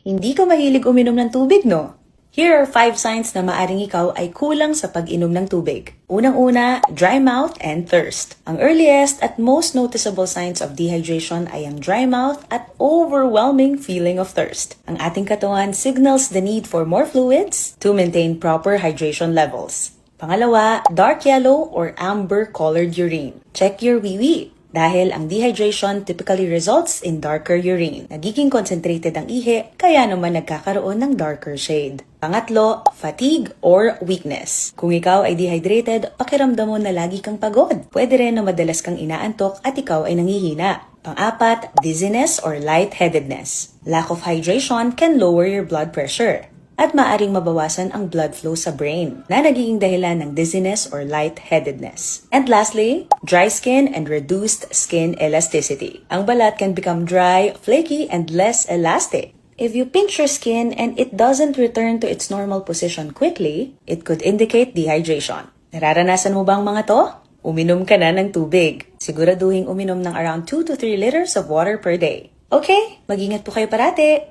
Hindi ka mahilig uminom ng tubig, no? Here are 5 signs na maaring ikaw ay kulang sa pag-inom ng tubig. Unang-una, dry mouth and thirst. Ang earliest at most noticeable signs of dehydration ay ang dry mouth at overwhelming feeling of thirst. Ang ating katawan signals the need for more fluids to maintain proper hydration levels. Pangalawa, dark yellow or amber-colored urine. Check your wee-wee. Dahil ang dehydration typically results in darker urine. Nagiging concentrated ang ihi, kaya naman nagkakaroon ng darker shade. Pangatlo, fatigue or weakness. Kung ikaw ay dehydrated, pakiramdam mo na lagi kang pagod. Pwede rin na madalas kang inaantok at ikaw ay nangihina. Pang-apat, dizziness or lightheadedness. Lack of hydration can lower your blood pressure at maaring mabawasan ang blood flow sa brain na nagiging dahilan ng dizziness or lightheadedness. And lastly, dry skin and reduced skin elasticity. Ang balat can become dry, flaky, and less elastic. If you pinch your skin and it doesn't return to its normal position quickly, it could indicate dehydration. Nararanasan mo bang mga to? Uminom ka na ng tubig. Siguraduhin uminom ng around 2 to 3 liters of water per day. Okay, mag-ingat po kayo parate.